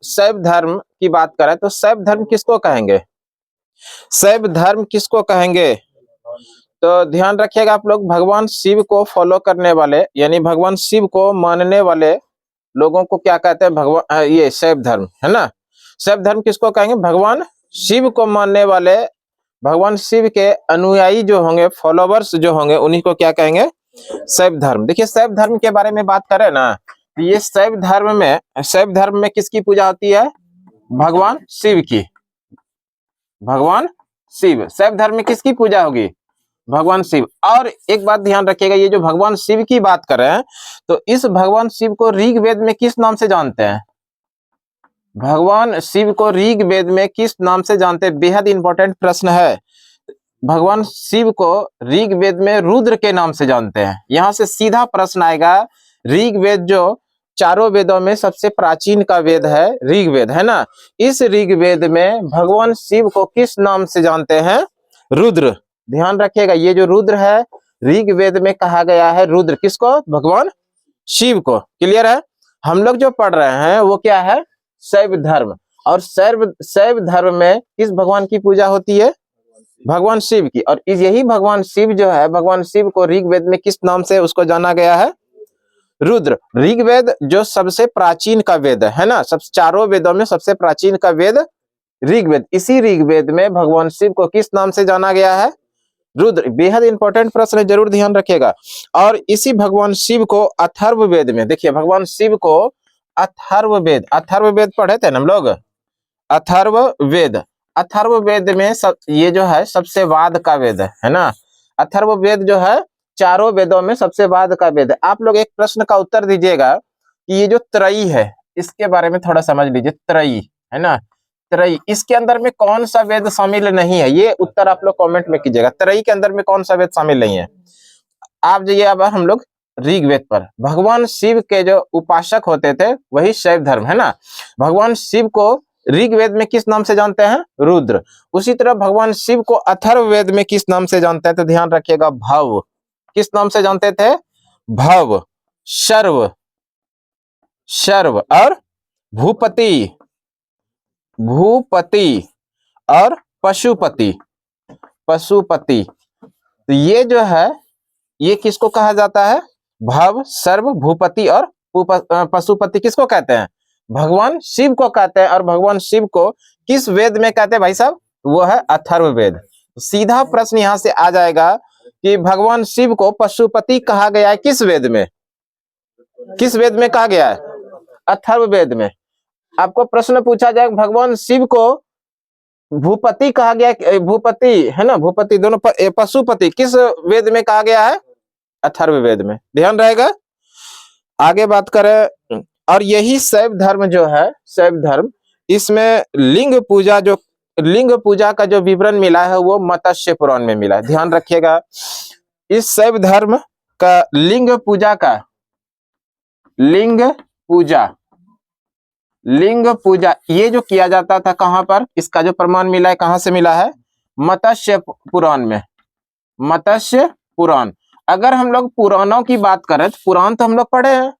शैव धर्म की बात करें तो शैव धर्म किसको कहेंगे? शैव धर्म किसको कहेंगे? तो ध्यान रखिएगा आप लोग, भगवान शिव को फॉलो करने वाले यानी भगवान शिव को मानने वाले लोगों को क्या कहते हैं? भगवान, ये शैव धर्म है ना। शैव धर्म किसको कहेंगे? भगवान शिव को मानने वाले, भगवान शिव के अनुयायी जो होंगे, फॉलोवर्स जो होंगे, उन्हीं को क्या कहेंगे? शैव धर्म। देखिए शैव धर्म के बारे में बात करें ना, तो ये शैव धर्म में किसकी पूजा होती है? भगवान शिव की। भगवान शिव, शैव धर्म में किसकी पूजा होगी? भगवान शिव। और एक बात ध्यान रखिएगा, ये जो भगवान शिव की बात कर रहे हैं, तो इस भगवान शिव को ऋग्वेद में किस नाम से जानते हैं? भगवान शिव को ऋग्वेद में किस नाम से जानते हैं? बेहद इंपॉर्टेंट प्रश्न है। भगवान शिव को ऋग्वेद में रुद्र के नाम से जानते हैं। यहां से सीधा प्रश्न आएगा, ऋग्वेद जो चारों वेदों में सबसे प्राचीन का वेद है, ऋग्वेद है ना, इस ऋग्वेद में भगवान शिव को किस नाम से जानते हैं? रुद्र। ध्यान रखिएगा, ये जो रुद्र है, ऋग्वेद में कहा गया है रुद्र किसको? भगवान शिव को। क्लियर है? हम लोग जो पढ़ रहे हैं वो क्या है? शैव धर्म। और शैव धर्म में किस भगवान की पूजा होती है? भगवान शिव की। और यही भगवान शिव जो है, भगवान शिव को ऋग्वेद में किस नाम से उसको जाना गया है? रुद्र। ऋग्वेद जो सबसे प्राचीन का वेद है ना, सब चारों वेदों में सबसे प्राचीन का वेद ऋग्वेद, इसी ऋग्वेद में भगवान शिव को किस नाम से जाना गया है? रुद्र। बेहद इंपॉर्टेंट प्रश्न है, जरूर ध्यान रखिएगा। और इसी भगवान शिव को अथर्ववेद में, देखिए भगवान शिव को अथर्ववेद पढ़े थे ना हम लोग, अथर्ववेद में ये जो है सबसे बाद का वेद है ना। अथर्ववेद जो है चारों वेदों में सबसे बाद का वेद है। आप लोग एक प्रश्न का उत्तर दीजिएगा कि ये जो त्रयी है, इसके बारे में थोड़ा समझ लीजिए। त्रयी है ना, त्रयी, इसके अंदर में कौन सा वेद शामिल नहीं है? ये उत्तर आप लोग कमेंट में कीजिएगा। त्रयी के अंदर में कौन सा वेद शामिल नहीं है? आप जाइए अब हम लोग ऋग्वेद पर। भगवान शिव के जो उपासक होते थे वही शैव धर्म है ना। भगवान शिव को ऋग्वेद में किस नाम से जानते हैं? रुद्र। उसी तरह भगवान शिव को अथर्ववेद में किस नाम से जानते हैं? तो ध्यान रखिएगा, भव। किस नाम से जानते थे? भव, शर्व और भूपति और पशुपति। तो ये जो है, ये किसको कहा जाता है? भव, सर्व, भूपति और पशुपति किसको कहते हैं? भगवान शिव को कहते हैं। और भगवान शिव को किस वेद में कहते हैं भाई साहब? वो है अथर्ववेद। सीधा प्रश्न यहां से आ जाएगा कि भगवान शिव को पशुपति कहा गया है किस वेद में? किस वेद में कहा गया है? अथर्ववेद में। आपको प्रश्न पूछा जाए भगवान शिव को भूपति कहा गया, भूपति है ना, भूपति दोनों, पशुपति किस वेद में कहा गया है? अथर्ववेद में। ध्यान रहेगा। आगे बात करें, और यही शैव धर्म जो है, शैव धर्म, इसमें लिंग पूजा का जो विवरण मिला है वो मत्स्य पुराण में मिला है। ध्यान रखिएगा, इस शैव धर्म का लिंग पूजा ये जो किया जाता था कहां पर, इसका जो प्रमाण मिला है कहां से मिला है? मत्स्य पुराण में। मत्स्य पुराण। अगर हम लोग पुराणों की बात करें तो पुराण तो हम लोग पढ़े हैं।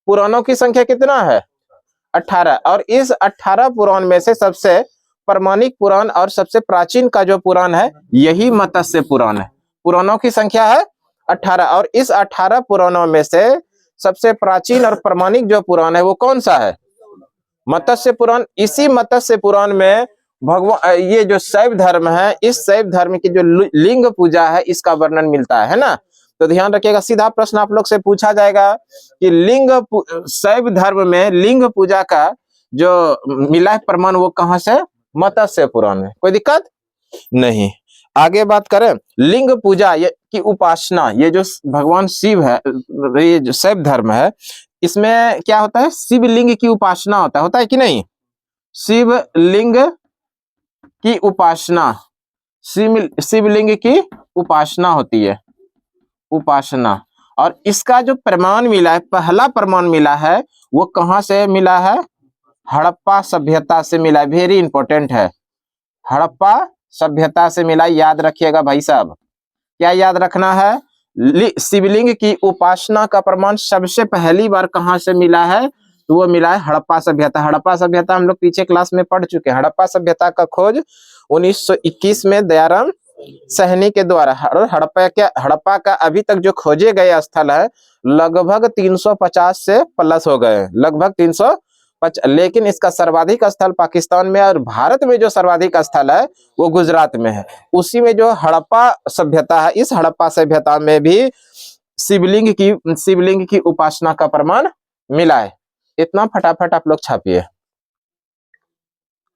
पुराणों की संख्या कितना है? 18। और इस 18 पुराण में से सबसे प्रमाणिक पुराण और सबसे प्राचीन का जो पुराण है यही मत्स्य पुराण है। पुराणों की संख्या है 18। और इस 18 पुराणों में से सबसे प्राचीन और प्रमाणिक जो पुराण है वो कौन सा है? मत्स्य पुराण। इसी मत्स्य पुराण में भगवान, ये जो शैव धर्म है, इस शैव धर्म की जो लिंग पूजा है इसका वर्णन मिलता है ना। तो ध्यान रखिएगा, सीधा प्रश्न आप लोग से पूछा जाएगा कि शैव धर्म में लिंग पूजा का जो मिला है प्रमाण वो कहां से? मत्स्य पुराण में। कोई दिक्कत नहीं। आगे बात करें, लिंग पूजा की उपासना, ये जो भगवान शिव है, ये जो शैव धर्म है, इसमें क्या होता है? शिवलिंग की उपासना होता है कि नहीं? शिवलिंग की उपासना, शिवलिंग की उपासना होती है, उपासना। और इसका जो प्रमाण मिला है, पहला प्रमाण मिला है, वो कहां से मिला है? हड़प्पा सभ्यता से मिला है। वेरी इंपॉर्टेंट है, हड़प्पा सभ्यता से मिला। याद रखिएगा भाई साहब, क्या याद रखना है? शिवलिंग की उपासना का प्रमाण सबसे पहली बार कहां से मिला है? तो वो मिला है हड़प्पा सभ्यता। हड़प्पा सभ्यता हम लोग पीछे क्लास में पढ़ चुके हैं। हड़प्पा सभ्यता का खोज 1921 में दयाराम सहनी के द्वारा। और हड़प्पा का अभी तक जो खोजे गए स्थल है लगभग 350 से प्लस हो गए, लगभग 350। लेकिन इसका सर्वाधिक स्थल पाकिस्तान में और भारत में जो सर्वाधिक स्थल है वो गुजरात में है। उसी में जो हड़प्पा सभ्यता है, इस हड़प्पा सभ्यता में भी शिवलिंग की उपासना का प्रमाण मिला है। इतना फटाफट आप लोग छापिए।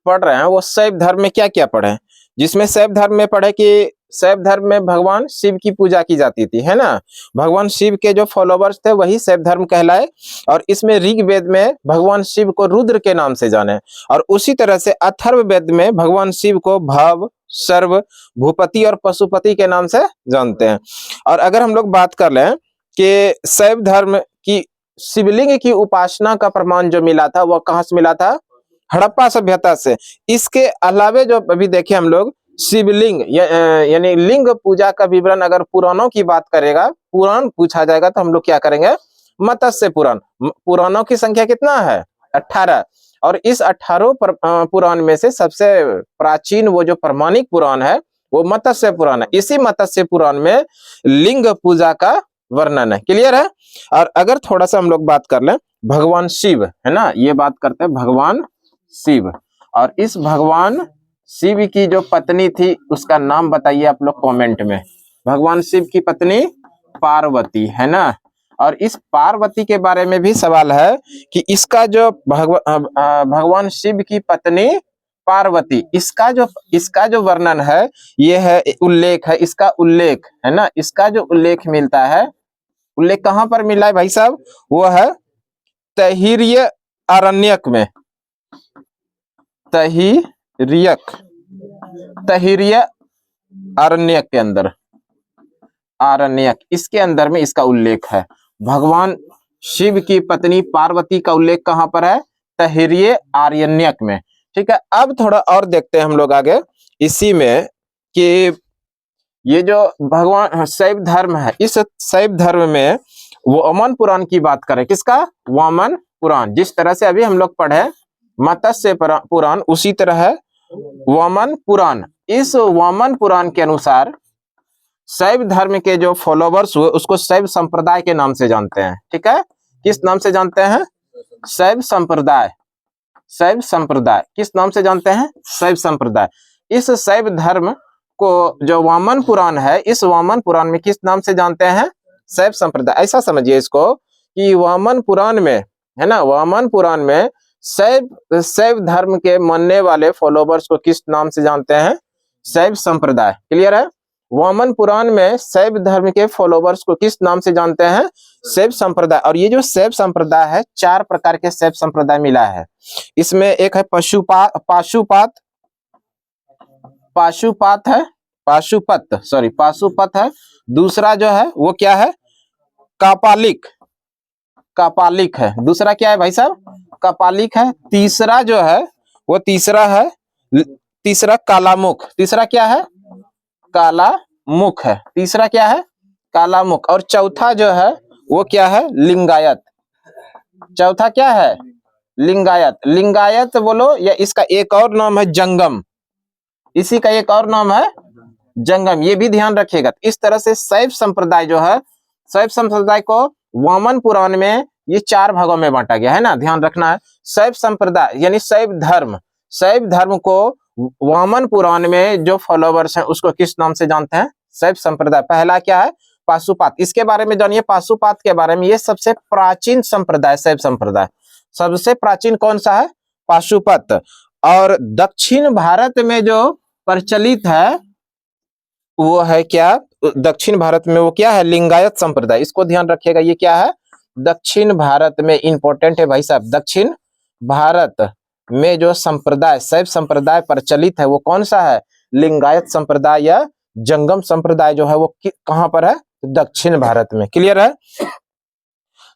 पढ़ रहे हैं वो शैव धर्म में क्या क्या पढ़े, जिसमें शैव धर्म में पढ़े कि शैव धर्म में भगवान शिव की पूजा की जाती थी, है ना। भगवान शिव के जो फॉलोवर्स थे वही शैव धर्म कहलाए। और इसमें ऋग्वेद में भगवान शिव को रुद्र के नाम से जाने, और उसी तरह से अथर्ववेद में भगवान शिव को भव, सर्व, भूपति और पशुपति के नाम से जानते हैं। और अगर हम लोग बात कर लें कि शैव धर्म की शिवलिंग की उपासना का प्रमाण जो मिला था वह कहाँ से मिला था, हड़प्पा सभ्यता से। इसके अलावे जो अभी देखे हम लोग शिवलिंग यानी लिंग पूजा का विवरण अगर पुराणों की बात करेगा, पुराण पूछा जाएगा तो हम लोग क्या करेंगे, मत्स्य पुराण। पुराणों की संख्या कितना है, 18। और इस 18 पुराण में से सबसे प्राचीन वो जो प्रमाणिक पुराण है वो मत्स्य पुराण है। इसी मत्स्य पुराण में लिंग पूजा का वर्णन है। क्लियर है। और अगर थोड़ा सा हम लोग बात कर लें भगवान शिव, है ना, ये बात करते हैं भगवान शिव। और इस भगवान शिव की जो पत्नी थी उसका नाम बताइए आप लोग कमेंट में। भगवान शिव की पत्नी पार्वती, है ना। और इस पार्वती के बारे में भी सवाल है कि इसका जो भगवान शिव की पत्नी पार्वती, इसका जो वर्णन है ये है, उल्लेख है, इसका उल्लेख, है ना, इसका जो उल्लेख मिलता है, उल्लेख कहां पर मिला है भाई साहब, वो है तैहिर्य आरण्यक में। तैहिर्य आरण्यक के अंदर, आरण्यक, इसके अंदर में इसका उल्लेख है। भगवान शिव की पत्नी पार्वती का उल्लेख कहां पर है, तैहिर्य आरण्यक में। ठीक है। अब थोड़ा और देखते हैं हम लोग आगे इसी में कि ये जो भगवान शैव धर्म है, इस शैव धर्म में वामन पुराण की बात करें, किसका, वामन पुराण। जिस तरह से अभी हम लोग पढ़े मत्स्य पुराण, उसी तरह है वामन पुराण। इस वामन पुराण के अनुसार शैव धर्म के जो फॉलोवर्स हुए उसको शैव संप्रदाय के नाम से जानते हैं। ठीक है। किस नाम से जानते हैं, शैव संप्रदाय। शैव संप्रदाय किस नाम से जानते हैं, शैव संप्रदाय। इस शैव धर्म को जो वामन पुराण है, इस वामन पुराण में किस नाम से जानते हैं, शैव संप्रदाय। ऐसा समझिए इसको कि वामन पुराण में, है ना, वामन पुराण में शैव धर्म के मानने वाले फॉलोवर्स को किस नाम से जानते हैं, शैव संप्रदाय। क्लियर है। वामन पुराण में शैव धर्म के फॉलोवर्स को किस नाम से जानते हैं, शैव संप्रदाय। और ये जो शैव संप्रदाय है, 4 प्रकार के शैव संप्रदाय मिला है। इसमें एक है पाशुपत है। दूसरा जो है वो क्या है, कापालिक है। दूसरा क्या है भाई साहब, कापालिक है। तीसरा जो है वो तीसरा कालामुख। तीसरा क्या है, कालामुख है। तीसरा क्या है, कालामुख। और चौथा जो है वो क्या है, लिंगायत। चौथा क्या है, लिंगायत। लिंगायत बोलो, या इसका एक और नाम है जंगम। इसी का एक और नाम है जंगम, ये भी ध्यान रखिएगा। इस तरह से शैव संप्रदाय जो है, शैव संप्रदाय को वामन पुराण में ये 4 भागों में बांटा गया है ना, ध्यान रखना है। शैव संप्रदाय यानी शैव धर्म को वामन पुराण में जो फॉलोवर्स हैं उसको किस नाम से जानते हैं, शैव संप्रदाय। पहला क्या है, पाशुपात। इसके बारे में जानिए, पाशुपात के बारे में। ये सबसे प्राचीन संप्रदाय, शैव संप्रदाय सबसे प्राचीन कौन सा है, पाशुपत। और दक्षिण भारत में जो प्रचलित है वो है क्या, दक्षिण भारत में वो क्या है, लिंगायत संप्रदाय। इसको ध्यान रखिएगा, ये क्या है, दक्षिण भारत में, इंपॉर्टेंट है भाई साहब। दक्षिण भारत में जो संप्रदाय, शैव संप्रदाय प्रचलित है वो कौन सा है, लिंगायत संप्रदाय या जंगम संप्रदाय जो है वो कहां पर है, दक्षिण भारत में। क्लियर है।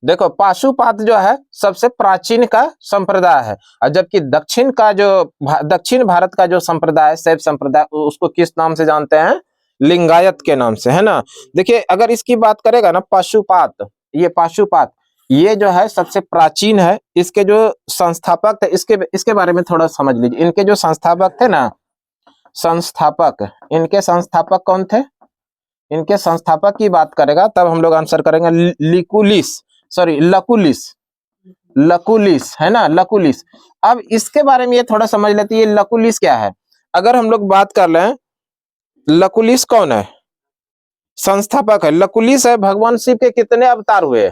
देखो पाशुपात जो है सबसे प्राचीन का संप्रदाय है, और जबकि दक्षिण भारत का जो संप्रदाय, शैव संप्रदाय, उसको किस नाम से जानते हैं, लिंगायत के नाम से, है ना। देखिए अगर इसकी बात करेगा ना, पाशुपात, ये जो है सबसे प्राचीन है। इसके जो संस्थापक थे, इसके बारे में थोड़ा समझ लीजिए। इनके जो संस्थापक थे ना, संस्थापक, इनके संस्थापक कौन थे? इनके संस्थापक की बात करेगा तब हम लोग आंसर करेंगे लकुलिस है ना, लकुलिस। अब इसके बारे में ये थोड़ा समझ लेते हैं, ये लकुलिस क्या है। अगर हम लोग बात कर लें, लकुलिस कौन है? संस्थापक है। लकुलिस है भगवान शिव के कितने अवतार हुए?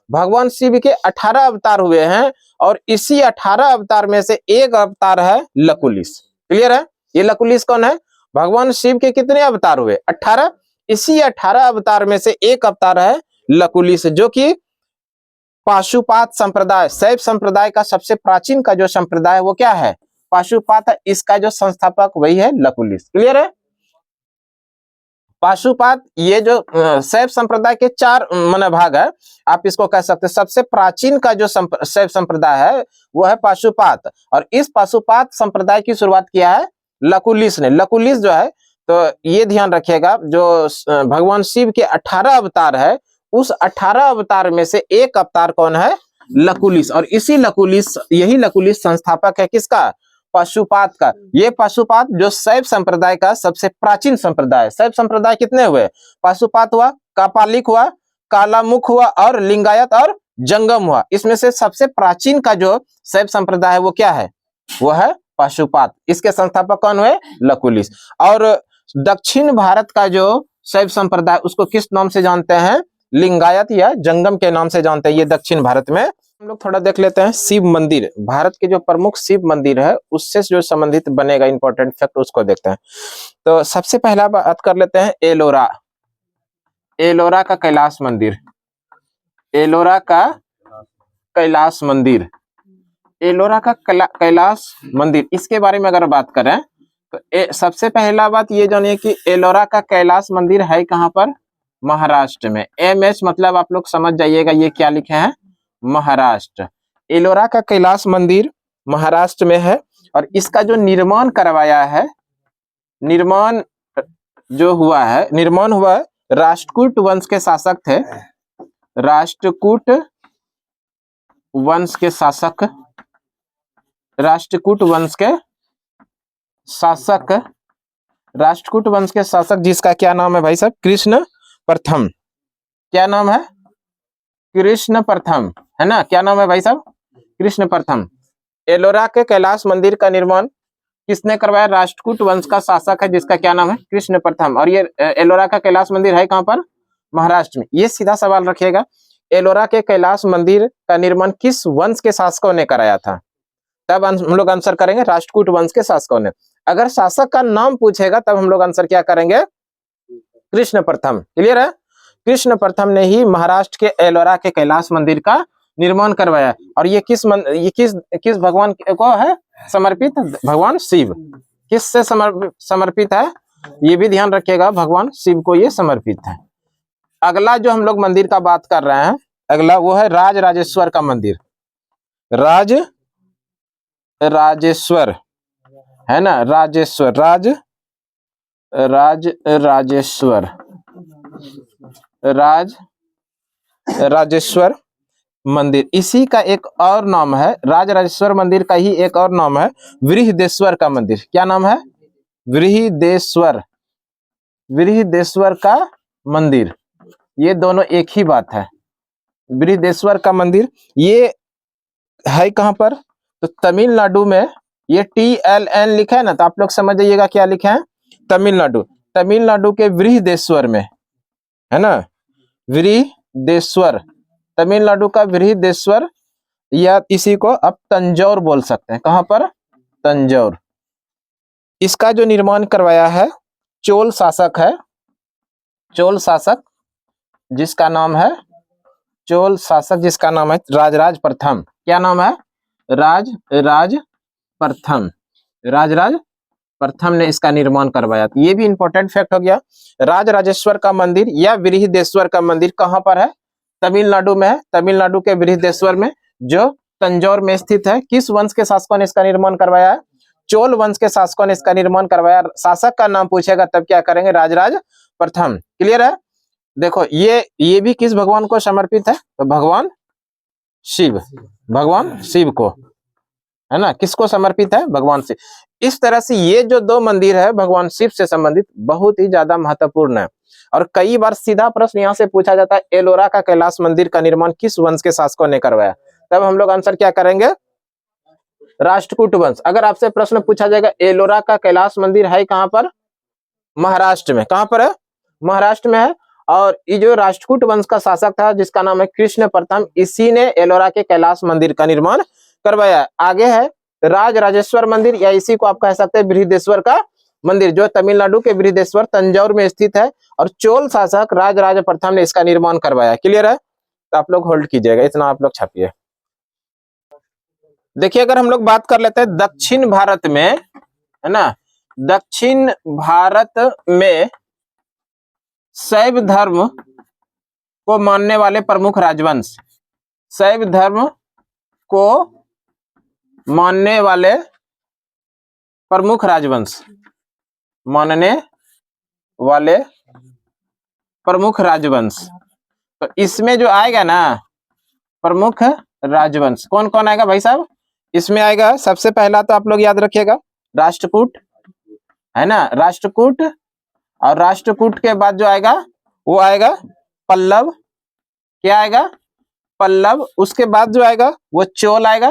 भगवान शिव के 18 अवतार हुए हैं, और इसी 18 अवतार में से एक अवतार है लकुलिस। क्लियर है? ये लकुलिस कौन है? भगवान शिव के कितने अवतार हुए? 18। इसी 18 अवतार में से एक अवतार है लकुलिस, जो कि पाशुपात संप्रदाय, शैव संप्रदाय का सबसे प्राचीन का जो संप्रदाय है वो क्या है? पाशुपात है। इसका जो संस्थापक वही है लकुलिस। क्लियर है? पाशुपात, ये जो शैव संप्रदाय के 4 भाग है, आप इसको कह सकते हैं। सबसे प्राचीन का जो शैव संप्रदाय है वो है पाशुपात, और इस पाशुपात संप्रदाय की शुरुआत किया है लकुलिस ने। लकुलिस जो है, तो ये ध्यान रखिएगा, जो भगवान शिव के 18 अवतार है, उस 18 अवतार में से एक अवतार कौन है? लकुलिस। और इसी लकुलिस, यही लकुलिस संस्थापक है किसका? पाशुपात का। ये पाशुपात जो शैव संप्रदाय का सबसे प्राचीन संप्रदाय है। शैव संप्रदाय कितने हुए? पाशुपात हुआ, कापालिक हुआ, कालामुख हुआ, और लिंगायत और जंगम हुआ। इसमें से सबसे प्राचीन का जो शैव संप्रदाय है वो क्या है? वो है पाशुपात। इसके संस्थापक कौन हुए? लकुलिस। और दक्षिण भारत का जो शैव संप्रदाय, उसको किस नाम से जानते हैं? लिंगायत या जंगम के नाम से जानते हैं। ये दक्षिण भारत में। हम लोग थोड़ा देख लेते हैं शिव मंदिर। भारत के जो प्रमुख शिव मंदिर है उससे जो संबंधित बनेगा इंपॉर्टेंट फैक्ट, उसको देखते हैं। तो सबसे पहला बात कर लेते हैं एलोरा। एलोरा का कैलाश मंदिर। एलोरा का कैलाश मंदिर। एलोरा का कैलाश मंदिर, इसके बारे में अगर बात करें तो सबसे पहला बात ये जानिए कि एलोरा का कैलाश मंदिर है कहां पर? महाराष्ट्र में। MS मतलब आप लोग समझ जाइएगा ये क्या लिखे हैं? महाराष्ट्र। एलोरा का कैलाश मंदिर महाराष्ट्र में है, और इसका जो निर्माण करवाया है, निर्माण जो हुआ है, निर्माण हुआ है, राष्ट्रकूट वंश के शासक थे। राष्ट्रकूट वंश के शासक, राष्ट्रकूट वंश के शासक, राष्ट्रकूट वंश के शासक जिसका क्या नाम है भाई साहब? कृष्ण प्रथम। क्या नाम है? कृष्ण प्रथम, है ना? क्या नाम है भाई साहब? कृष्ण प्रथम। एलोरा के कैलाश मंदिर का निर्माण किसने करवाया? राष्ट्रकूट वंश का शासक है जिसका क्या नाम है? कृष्ण प्रथम। और ये एलोरा का कैलाश मंदिर है कहां पर? महाराष्ट्र में। ये सीधा सवाल रखिएगा, एलोरा के कैलाश मंदिर का निर्माण किस वंश के शासकों ने कराया था? तब हम लोग आंसर करेंगे राष्ट्रकूट वंश के शासकों ने। अगर शासक का नाम पूछेगा तब हम लोग आंसर क्या करेंगे? कृष्ण प्रथम। क्लियर है? कृष्ण प्रथम ने ही महाराष्ट्र के एलोरा के कैलाश मंदिर का निर्माण करवाया। और ये किस भगवान को है समर्पित? भगवान शिव। किससे समर्पित है? ये भी ध्यान रखिएगा, भगवान शिव को ये समर्पित है। अगला जो हम लोग मंदिर का बात कर रहे हैं, अगला वो है राज राजेश्वर का मंदिर। राज राजेश्वर, है ना? राजेश्वर, राजेश्वर, राजेश्वर मंदिर। इसी का एक और नाम है, राज राजेश्वर मंदिर का ही एक और नाम है बृहदेश्वर का मंदिर। क्या नाम है? बृहदेश्वर, बृहदेश्वर का मंदिर। ये दोनों एक ही बात है। बृहदेश्वर का मंदिर ये है कहां पर? तो तमिलनाडु में। ये TLN लिखा है ना, तो आप लोग समझ जाइएगा क्या लिखा है? तमिलनाडु। तमिलनाडु के बृहदेश्वर में, है ना? बृहदेश्वर, तमिलनाडु का बृहदेश्वर, या इसी को आप तंजौर बोल सकते हैं। कहां पर? तंजौर। इसका जो निर्माण करवाया है चोल शासक है, चोल शासक जिसका नाम है, चोल शासक जिसका नाम है राजराज प्रथम। क्या नाम है? राज प्रथम। राजराज प्रथम ने इसका निर्माण करवाया। तो ये भी इंपॉर्टेंट फैक्ट हो गया। राज राजेश्वर का मंदिर या बृहदेश्वर का मंदिर कहां पर है? तमिलनाडु में है। तमिलनाडु के बृहदेश्वर में, जो तंजौर में स्थित है। किस वंश के शासकों ने इसका निर्माण करवाया है? चोल वंश के शासकों ने इसका निर्माण करवाया। शासक का नाम पूछेगा तब क्या करेंगे? राजराज प्रथम। क्लियर है? देखो ये भी किस भगवान को समर्पित है? तो भगवान शिव, भगवान शिव को, है ना, किसको समर्पित है? भगवान शिव। इस तरह से ये जो दो मंदिर है भगवान शिव से संबंधित बहुत ही ज्यादा महत्वपूर्ण है। और कई बार सीधा प्रश्न यहाँ से पूछा जाता है, एलोरा का कैलाश मंदिर का निर्माण किस वंश के शासकों ने करवाया? तब हम लोग आंसर क्या करेंगे? राष्ट्रकूट वंश। अगर आपसे प्रश्न पूछा जाएगा एलोरा का कैलाश मंदिर है कहां पर? महाराष्ट्र में। कहां पर है? महाराष्ट्र में है। और ये जो राष्ट्रकूट वंश का शासक था जिसका नाम है कृष्ण प्रथम, इसी ने एलोरा के कैलाश मंदिर का निर्माण करवाया। आगे है राज राजेश्वर मंदिर, या इसी को आप कह सकते हैं बृहदेश्वर का मंदिर, जो तमिलनाडु के बृहदेश्वर तंजौर में स्थित है। और चोल शासक राज राज प्रथम ने इसका निर्माण करवाया। क्लियर है? तो आप लोग होल्ड कीजिएगा, इतना आप लोग छापिए। देखिए अगर हम लोग बात कर लेते हैं दक्षिण भारत में, है ना, दक्षिण भारत में शैव धर्म को मानने वाले प्रमुख राजवंश, शैव धर्म को मानने वाले प्रमुख राजवंश, मानने वाले प्रमुख राजवंश, तो इसमें जो आएगा ना प्रमुख राजवंश, कौन कौन आएगा भाई साहब? इसमें आएगा सबसे पहला तो आप लोग याद रखिएगा राष्ट्रकूट, है ना, राष्ट्रकूट। और राष्ट्रकूट के बाद जो आएगा वो आएगा पल्लव। क्या आएगा? पल्लव। उसके बाद जो आएगा वो चोल आएगा।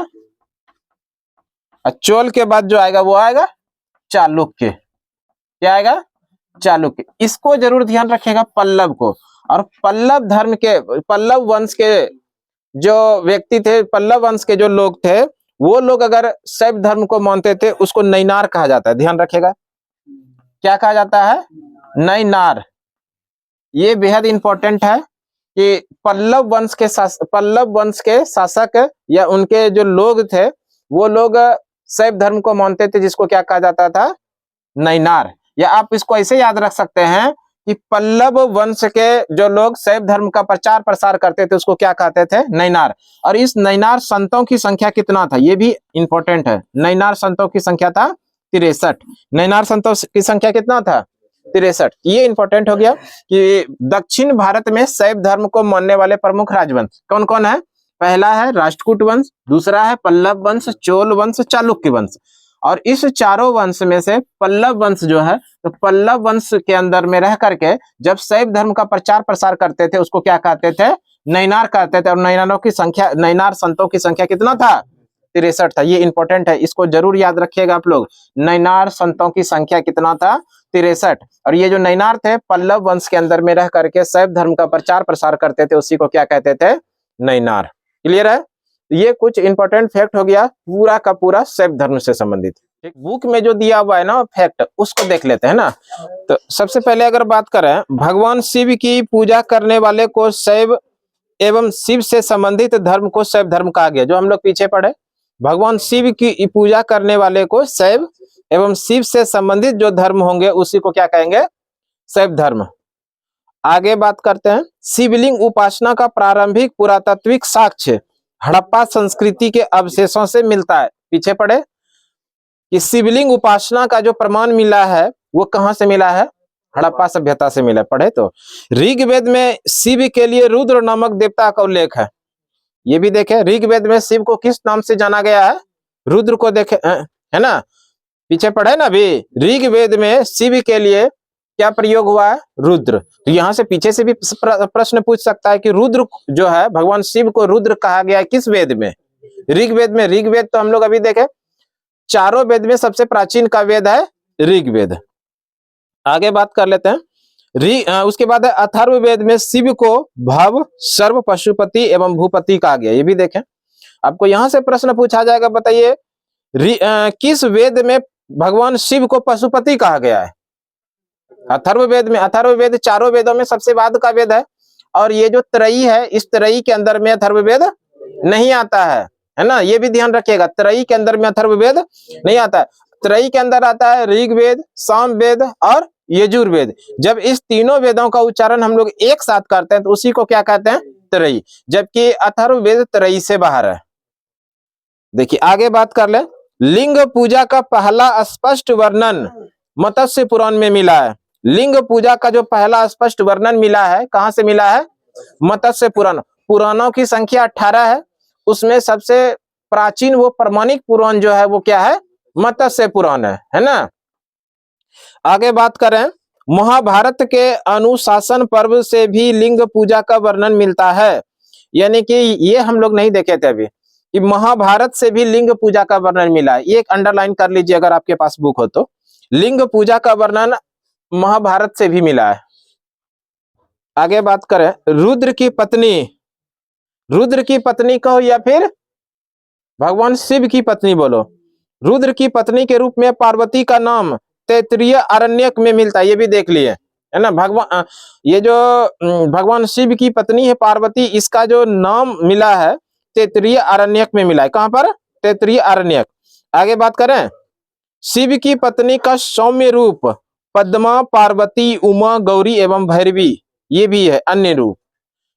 और चोल के बाद जो आएगा वो आएगा चालुक्य। क्या आएगा? चालुक्य। इसको जरूर ध्यान रखिएगा पल्लव को। और पल्लव धर्म के, पल्लव वंश के जो व्यक्ति थे, पल्लव वंश के जो लोग थे, वो लोग अगर शैव धर्म को मानते थे उसको नैनार कहा जाता है। ध्यान रखिएगा, क्या कहा जाता है? नैनार। ये बेहद इंपॉर्टेंट है कि पल्लव वंश के शासक या उनके जो लोग थे वो लोग शैव धर्म को मानते थे, जिसको क्या कहा जाता था? नैनार। या आप इसको ऐसे याद रख सकते हैं कि पल्लव वंश के जो लोग शैव धर्म का प्रचार प्रसार करते थे उसको क्या कहते थे? नैनार। और इस नैनार संतों की संख्या कितना था? ये भी इंपॉर्टेंट है। नैनार संतों की संख्या था 63। नैनार संतों की संख्या कितना था? 63। ये इंपॉर्टेंट हो गया कि दक्षिण भारत में शैव धर्म को मानने वाले प्रमुख राजवंश कौन कौन है? पहला है राष्ट्रकूट वंश, दूसरा है पल्लव वंश, चोल वंश, चालुक्य वंश। और इस चारों वंश में से पल्लव वंश जो है, तो पल्लव वंश के अंदर में रह करके जब शैव धर्म का प्रचार प्रसार करते थे उसको क्या कहते थे? नैनार कहते थे। और नैनारों की संख्या, नैनार संतों की संख्या कितना था? 63 था। ये इंपॉर्टेंट है, इसको जरूर याद रखिएगा आप लोग। नैनार संतों की संख्या कितना था? 63। और ये जो नैनार थे पल्लव वंश के अंदर में रह करके शैव धर्म का प्रचार प्रसार करते थे, उसी को क्या कहते थे? नैनार। क्लियर है? ये कुछ इंपॉर्टेंट फैक्ट हो गया पूरा का पूरा शैव धर्म से संबंधित। ठीक, बुक में जो दिया हुआ है ना फैक्ट, उसको देख लेते हैं ना। तो सबसे पहले अगर बात करें, भगवान शिव की पूजा करने वाले को शैव एवं शिव से संबंधित धर्म को शैव धर्म कहा गया। जो हम लोग पीछे पढ़े, भगवान शिव की पूजा करने वाले को शैव एवं शिव से संबंधित जो धर्म होंगे उसी को क्या कहेंगे? शैव धर्म। आगे बात करते हैं, शिवलिंग उपासना का प्रारंभिक पुरातात्विक साक्ष्य हड़प्पा संस्कृति के अवशेषों से मिलता है। पीछे पढ़े कि शिवलिंग उपासना का जो प्रमाण मिला है वो कहां से मिला है? हड़प्पा सभ्यता से मिला। पढ़े तो ऋग्वेद में शिव के लिए रुद्र नामक देवता का उल्लेख है। ये भी देखे, ऋग्वेद में शिव को किस नाम से जाना गया है? रुद्र को देखे, है ना, पीछे पढ़े ना अभी। ऋग्वेद में शिव के लिए क्या प्रयोग हुआ है? रुद्र। तो यहां से पीछे से भी प्रश्न पूछ सकता है कि रुद्र जो है, भगवान शिव को रुद्र कहा गया है किस वेद में? ऋग्वेद में। ऋग्वेद तो हम लोग अभी देखे चारों वेद में सबसे प्राचीन का वेद है ऋग्वेद। आगे बात कर लेते हैं। उसके बाद है अथर्ववेद में शिव को भव, सर्व, पशुपति एवं भूपति कहा गया। ये भी देखें। आपको यहां से प्रश्न पूछा जाएगा, बताइए किस वेद में भगवान शिव को पशुपति कहा गया है? अथर्ववेद में। अथर्ववेद चारों वेदों में सबसे बाद का वेद है। और ये जो त्रयी है, इस त्रयी के अंदर में अथर्ववेद नहीं आता है ना, ये भी ध्यान रखिएगा। त्रयी के अंदर में अथर्ववेद नहीं आता है। त्रयी के अंदर आता है ऋग्वेद, सामवेद और यजुर्वेद। जब इस तीनों वेदों का उच्चारण हम लोग एक साथ करते हैं तो उसी को क्या कहते हैं? त्रयी। जबकि अथर्ववेद त्रयी से बाहर है। देखिए आगे बात कर ले, लिंग पूजा का पहला स्पष्ट वर्णन मत्स्य पुराण में मिला है। लिंग पूजा का जो पहला स्पष्ट वर्णन मिला है कहां से मिला है? मत्स्य पुराण। पुराणों की संख्या 18 है, उसमें सबसे प्राचीन वो प्रमाणिक पुराण जो है वो क्या है? मत्स्य पुराण है ना। आगे बात करें, महाभारत के अनुशासन पर्व से भी लिंग पूजा का वर्णन मिलता है। यानी कि ये हम लोग नहीं देखे थे अभी कि महाभारत से भी लिंग पूजा का वर्णन मिला है। ये एक अंडरलाइन कर लीजिए अगर आपके पास बुक हो तो। लिंग पूजा का वर्णन महाभारत से भी मिला है। आगे बात करें, रुद्र की पत्नी कहो या फिर भगवान शिव की पत्नी बोलो। रुद्र की पत्नी के रूप में पार्वती का नाम तैत्तिरीय आरण्यक में मिलता है, ये भी देख लिए है ना। भगवान ये जो भगवान शिव की पत्नी है पार्वती, इसका जो नाम मिला है तैत्तिरीय आरण्यक में मिला है। कहां पर? तैत्तिरीय आरण्यक। आगे बात करें, शिव की पत्नी का सौम्य रूप पद्मा, पार्वती, उमा, गौरी एवं भैरवी, ये भी है अन्य रूप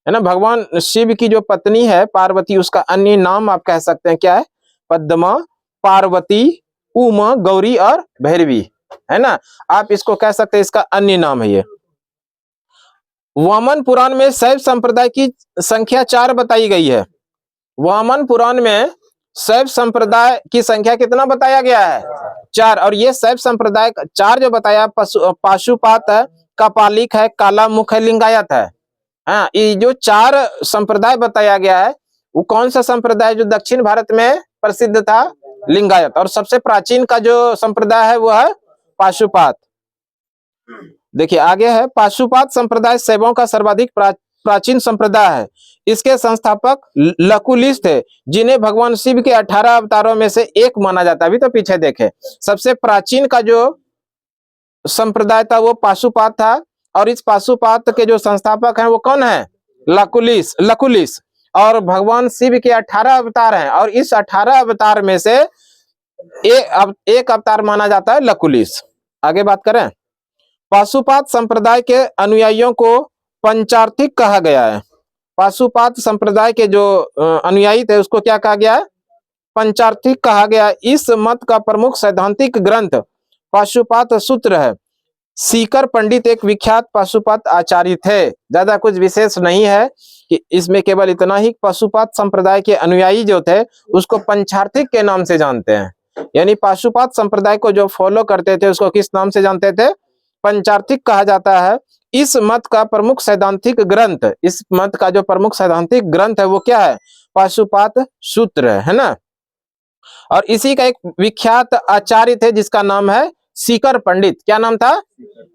है ना। भगवान शिव की जो पत्नी है पार्वती, उसका अन्य नाम आप कह सकते हैं क्या है? पद्मा, पार्वती, उमा, गौरी और भैरवी है ना। आप इसको कह सकते हैं, इसका अन्य नाम है ये। वामन पुराण में शैव संप्रदाय की संख्या 4 बताई गई है। वामन पुराण में शैव संप्रदाय की संख्या कितना बताया गया है? 4। और ये शैव संप्रदाय 4 जो बताया, पाशुपात है, कपालिक है, काला मुख है, लिंगायत है। हाँ, ये जो 4 संप्रदाय बताया गया है वो कौन सा संप्रदाय जो दक्षिण भारत में प्रसिद्ध था? लिंगायत। और सबसे प्राचीन का जो संप्रदाय है वो है पाशुपात। देखिए आगे है, पाशुपात संप्रदाय शैवों का सर्वाधिक प्राचीन संप्रदाय है। इसके संस्थापक लकुलिश थे, जिन्हें भगवान शिव के 18 अवतारों में से एक माना जाता है। अभी तो पीछे देखे, सबसे प्राचीन का जो संप्रदाय था वो पाशुपात था। और इस पाशुपात के जो संस्थापक हैं वो कौन है? लकुलिश। और भगवान शिव के 18 अवतार हैं, और इस 18 अवतार में से एक अवतार माना जाता है लकुलिश। आगे बात करें, पाशुपात संप्रदाय के अनुयायियों को पंचार्थिक कहा गया है। पाशुपात संप्रदाय के जो अनुयायी थे उसको क्या कहा गया है? पंचार्थिक कहा गया। इस मत का प्रमुख सैद्धांतिक ग्रंथ पाशुपात सूत्र है। सीकर पंडित एक विख्यात पाशुपात आचार्य थे। ज्यादा कुछ विशेष नहीं है कि इसमें, केवल इतना ही, पाशुपात संप्रदाय के अनुयायी जो थे उसको पंचार्थिक के नाम से जानते हैं। यानी पाशुपात संप्रदाय को जो फॉलो करते थे उसको किस नाम से जानते थे? पंचार्थिक कहा जाता है। इस मत का प्रमुख सैद्धांतिक ग्रंथ, इस मत का जो प्रमुख सैद्धांतिक ग्रंथ है वो क्या है? पाशुपात सूत्र है ना। और इसी का एक विख्यात आचार्य थे जिसका नाम है सीकर पंडित। क्या नाम था?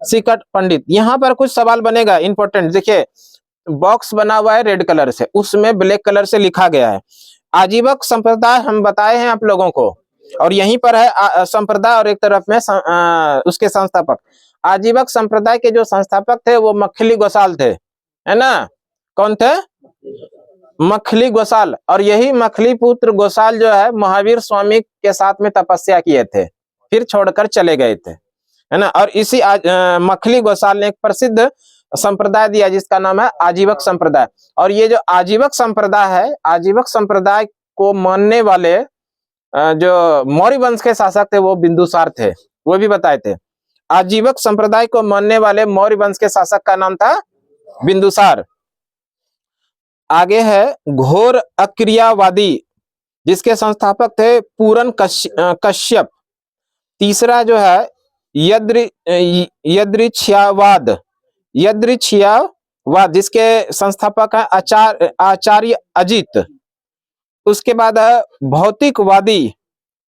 सीकर पंडित। यहाँ पर कुछ सवाल बनेगा इंपॉर्टेंट। देखिए बॉक्स बना हुआ है रेड कलर से, उसमें ब्लैक कलर से लिखा गया है आजीवक संप्रदाय हम बताए हैं आप लोगों को। और यहीं पर है संप्रदाय और एक तरफ में उसके संस्थापक। आजीवक संप्रदाय के जो संस्थापक थे वो मखली गोसाल थे, है ना। कौन थे? मखली गोसाल। और यही मखली पुत्र गोसाल जो है महावीर स्वामी के साथ में तपस्या किए थे, फिर छोड़कर चले गए थे, है ना। और इसी मखली गोसाल ने एक प्रसिद्ध संप्रदाय दिया जिसका नाम है आजीवक संप्रदाय। और ये जो आजीवक संप्रदाय है, आजीवक संप्रदाय को मानने वाले जो मौर्य वंश के शासक थे वो बिंदुसार थे, वो भी बताए थे। आजीवक संप्रदाय को मानने वाले मौर्य वंश के शासक का नाम था बिंदुसार। आगे है घोर अक्रियावादी, जिसके संस्थापक थे पूरन कश्यप। तीसरा जो है यदृच्छयावाद, जिसके संस्थापक है आचार्य अजित। उसके बाद है भौतिकवादी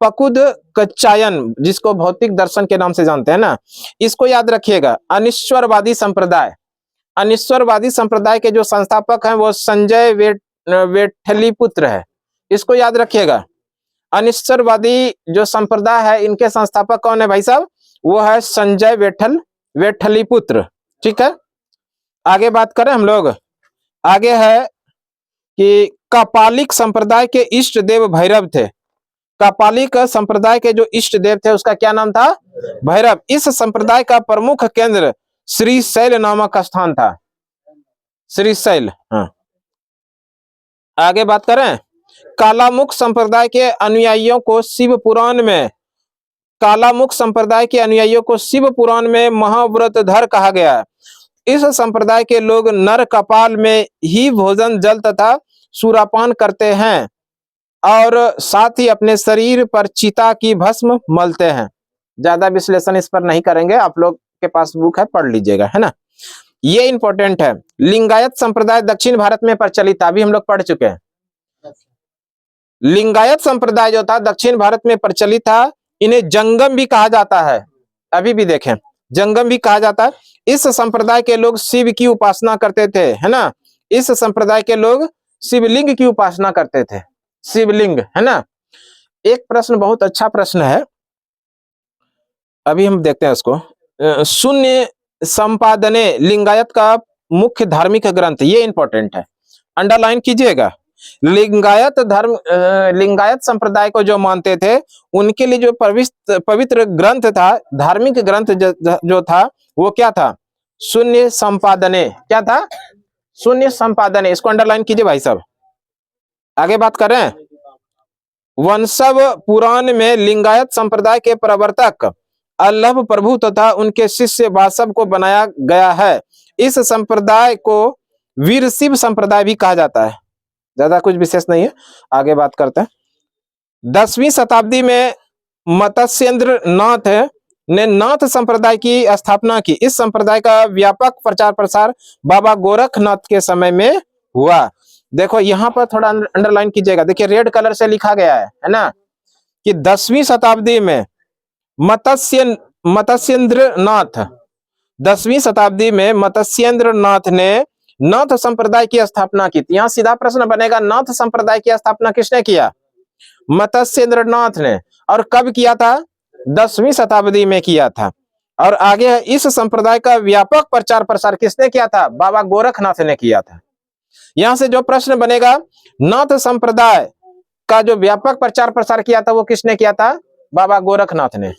पकुद कच्चायन, जिसको भौतिक दर्शन के नाम से जानते हैं ना। इसको याद रखिएगा। अनिश्वरवादी संप्रदाय, अनिश्वरवादी संप्रदाय के जो संस्थापक हैं वो संजय वेठलीपुत्र है, इसको याद रखिएगा। अनिश्वरवादी जो संप्रदाय है इनके संस्थापक कौन है भाई साहब? वो है संजय वेठलीपुत्र। ठीक है, आगे बात करें हम लोग। आगे है कि कपालिक संप्रदाय के इष्ट देव भैरव थे। कपालिक संप्रदाय के जो इष्ट देव थे उसका क्या नाम था? भैरव। इस संप्रदाय का प्रमुख केंद्र श्रीशैल नामक स्थान था, श्रीशैल। हाँ, आगे बात करें। कालामुख संप्रदाय के अनुयायियों को शिव पुराण में, कालामुख संप्रदाय के अनुयायियों को शिव पुराण में महाव्रतधर कहा गया है। इस संप्रदाय के लोग नर कपाल में ही भोजन, जल तथा सूरापान करते हैं। और साथ ही अपने शरीर पर चिता की भस्म मलते हैं। ज्यादा विश्लेषण इस पर नहीं करेंगे, आप लोग के पास बुक है, पढ़ लीजिएगा, है ना। ये इंपॉर्टेंट है। लिंगायत संप्रदाय दक्षिण भारत में प्रचलित था, अभी हम लोग पढ़ चुके हैं। लिंगायत संप्रदाय जो था दक्षिण भारत में प्रचलित था। इन्हें जंगम भी कहा जाता है, अभी भी देखें, जंगम भी कहा जाता है। इस संप्रदाय के लोग शिव की उपासना करते थे, है ना। इस संप्रदाय के लोग शिवलिंग की उपासना करते थे, शिवलिंग, है ना। एक प्रश्न, बहुत अच्छा प्रश्न है, अभी हम देखते हैं उसको। शून्य संपादने लिंगायत का मुख्य धार्मिक ग्रंथ, ये इंपॉर्टेंट है, अंडरलाइन कीजिएगा। लिंगायत धर्म, लिंगायत संप्रदाय को जो मानते थे उनके लिए जो पवित्र ग्रंथ था, धार्मिक ग्रंथ जो था वो क्या था? शून्य संपादने। क्या था? शून्य संपादने। इसको अंडरलाइन कीजिए भाई साहब। आगे बात कर रहे हैं। वंशव पुराण में लिंगायत संप्रदाय के प्रवर्तक अल्लभ प्रभु तथा उनके शिष्य वासव को बनाया गया है। इस संप्रदाय को वीर शिव संप्रदाय भी कहा जाता है। ज्यादा कुछ विशेष नहीं है, आगे बात करते हैं। 10वीं शताब्दी में मत्स्येंद्र नाथ ने नाथ संप्रदाय की स्थापना की। इस संप्रदाय का व्यापक प्रचार प्रसार बाबा गोरखनाथ के समय में हुआ। देखो यहाँ पर थोड़ा अंडरलाइन कीजिएगा, देखिए रेड कलर से लिखा गया है ना, कि 10वीं शताब्दी में मत्स्येंद्र नाथ, 10वीं शताब्दी में मत्स्येंद्र नाथ ने नाथ संप्रदाय की स्थापना की। यहाँ सीधा प्रश्न बनेगा, नाथ संप्रदाय की स्थापना किसने किया? मत्स्येंद्र नाथ ने। और कब किया था? 10वीं शताब्दी में किया था। और आगे इस संप्रदाय का व्यापक प्रचार प्रसार किसने किया था? बाबा गोरखनाथ ने किया था। यहां से जो प्रश्न बनेगा, नाथ संप्रदाय का जो व्यापक प्रचार प्रसार किया था वो किसने किया था? बाबा गोरखनाथ ने।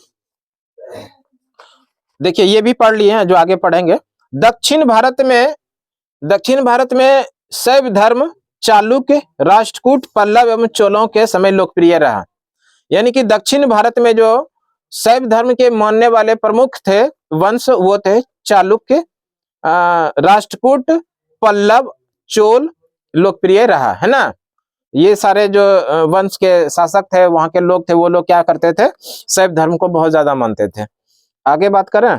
देखिए ये भी पढ़ लिए हैं, जो आगे पढ़ेंगे। दक्षिण भारत में शैव धर्म चालुक्य, राष्ट्रकूट, पल्लव एवं चोलों के समय लोकप्रिय रहा। यानी कि दक्षिण भारत में जो शैव धर्म के मानने वाले प्रमुख थे वंश, वो थे चालुक्य, राष्ट्रकूट, पल्लव, चोल लोकप्रिय रहा, है ना। ये सारे जो वंश के शासक थे, वहां के लोग थे, वो लोग क्या करते थे? शैव धर्म को बहुत ज्यादा मानते थे। आगे बात करें।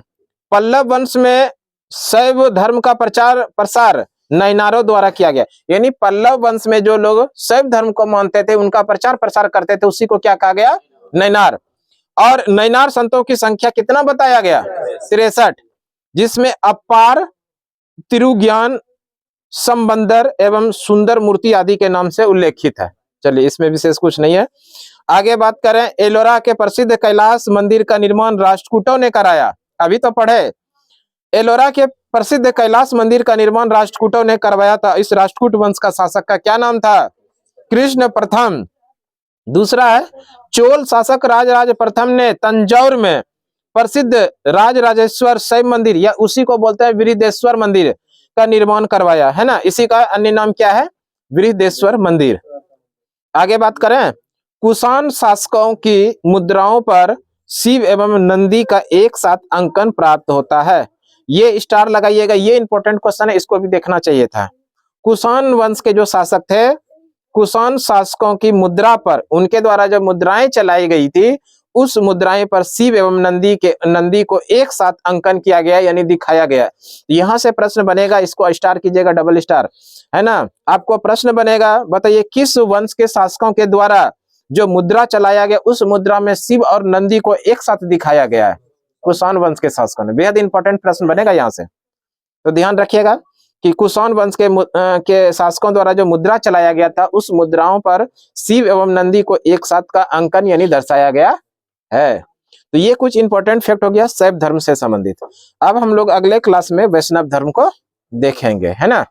पल्लव वंश में शैव धर्म का प्रचार प्रसार नैनारों द्वारा किया गया। यानी पल्लव वंश में जो लोग शैव धर्म को मानते थे, उनका प्रचार प्रसार करते थे, उसी को क्या कहा गया? नैनार। और नैनार संतों की संख्या कितना बताया गया? 63, जिसमें अपार, तिरुज्ञान, संबंदर एवं सुंदर मूर्ति आदि के नाम से उल्लेखित है। चलिए, इसमें विशेष कुछ नहीं है। आगे बात करें। एलोरा के प्रसिद्ध कैलाश मंदिर का निर्माण राष्ट्रकूटों ने कराया। अभी तो पढ़े। एलोरा के प्रसिद्ध कैलाश मंदिर का निर्माण राष्ट्रकूटों ने करवाया था। इस राष्ट्रकूट वंश का शासक का क्या नाम था? कृष्ण प्रथम। दूसरा है, चोल शासक राजराज प्रथम ने तंजौर में प्रसिद्ध राजराजेश्वर शैव मंदिर, या उसी को बोलते हैं बृहदेश्वर मंदिर, का निर्माण करवाया, है ना। इसी का अन्य नाम क्या है? बृहदेश्वर मंदिर। आगे बात करें। कुषाण शासकों की मुद्राओं पर शिव एवं नंदी का एक साथ अंकन प्राप्त होता है। ये स्टार लगाइएगा, ये इंपॉर्टेंट क्वेश्चन है, इसको भी देखना चाहिए था। कुषाण वंश के जो शासक थे, कुषाण शासकों की मुद्रा पर, उनके द्वारा जो मुद्राएं चलाई गई थी, उस मुद्राएं पर शिव एवं नंदी को एक साथ अंकन किया गया, यानी दिखाया गया। यहां से प्रश्न बनेगा, इसको स्टार कीजिएगा, डबल स्टार, है ना। आपको प्रश्न बनेगा, बताइए किस वंश के शासकों के द्वारा जो मुद्रा चलाया गया, उस मुद्रा में शिव और नंदी को एक साथ दिखाया गया है? कुषाण वंश के शासकों ने। बेहद इंपॉर्टेंट प्रश्न बनेगा यहाँ से, तो ध्यान रखिएगा कि कुषाण वंश के शासकों द्वारा जो मुद्रा चलाया गया था, उस मुद्राओं पर शिव एवं नंदी को एक साथ का अंकन यानी दर्शाया गया है। तो ये कुछ इंपॉर्टेंट फैक्ट हो गया शैव धर्म से संबंधित। अब हम लोग अगले क्लास में वैष्णव धर्म को देखेंगे, है ना।